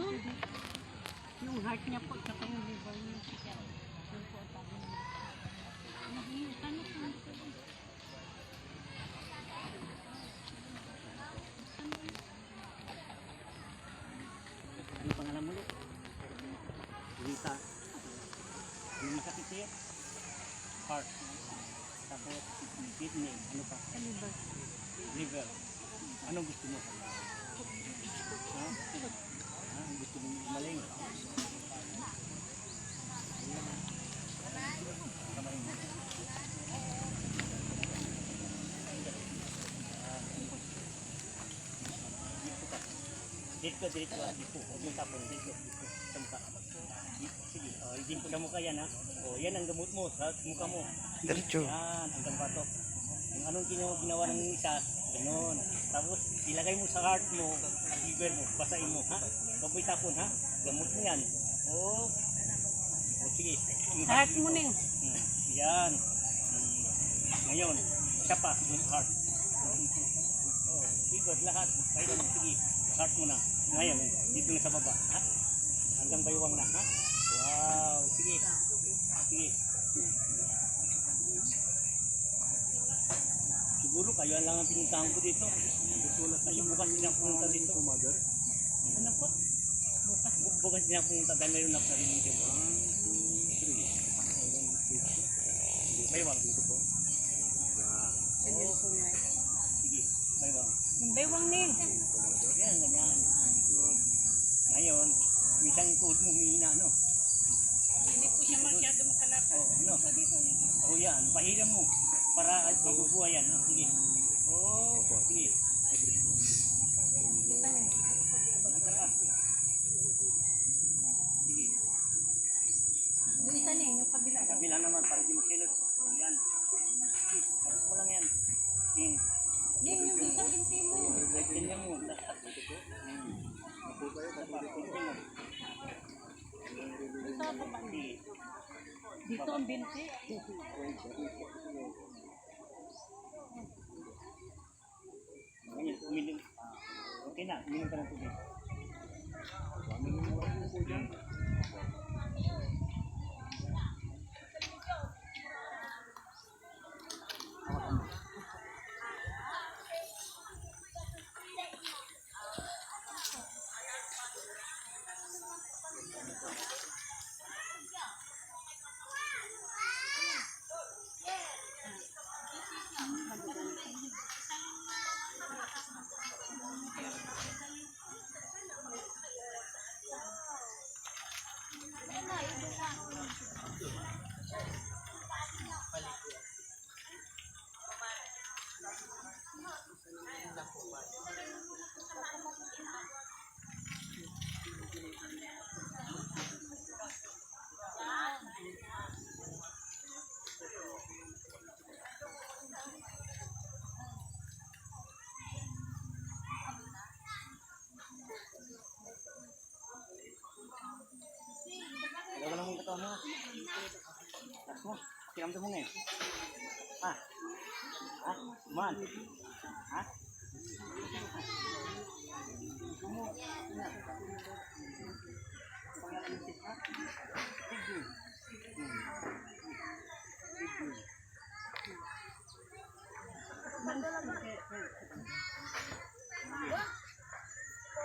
Yung heart niya po, saka yung liver niya. Yun po ang tawag niya. Ano po? Ano pangalan mo ulit? Rita. Yung masakit siya? Heart. Tapos kidney. Ano pa? Liver. Liver. Anong gusto mo? Ha? Gusto mo maling? Kamay mo. Dito. Huwag yung tapon. Dito. Sampa. Sige. Hindi ko na mukha yan, ha? Yan ang gamot mo sa mukha mo. Diretso. Yan, hanggang bato. Yung anong ginawa ng isa, gano'n. Tapos, ilagay mo sa heart mo, liver mo, basahin mo, ha? Huwag mo itapon, ha? Gamot mo yan. Sige. Heart mo na yun. Yan. Ngayon, isa pa, yung heart. Liver, lahat. Kaya mo, sige. Heart mo na. Ngayon, dito na sa baba, ha? Hanggang baywang na, ha? Wow, sige. Sige. Siguro kayo lang ang pinuntahan ko dito. Kasi bukas din ako pumunta dito. Ano po? Bukas din ako pumunta dahil mayroon ako narinig dito. 1, 2, 3. Baywang dito po. Sige, baywang. Yung baywang nil. Yan, ganyan. Ngayon, minsan yung tuhod mo humihina, no? Hindi po siya masyado makalakad. No? Yan, pahiram mo. Para mabubuhay yan. Sige. Sige. Yung isa niya, yung kabila. Kabila naman, para di magsilot. Yan. Tapos mo lang yan. Yung isa binti mo. Tingnan mo. Isa pa ba? Dito ang binti. Ngayon, umilim. Okay na, umilim ka ng tubig. Wala lang mong katawan mo. Taas mo. Kiramdam mo ngayon. Ha? Man. Ha? Gusto mo. Pangalan mo siya. Tigil. Tigil.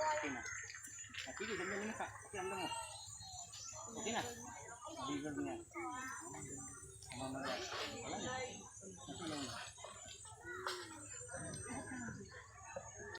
Okay na. Sige, ganyan mo na ka. Kiramdam mo. Okay na. Liver niya. Mamaya. Wala na.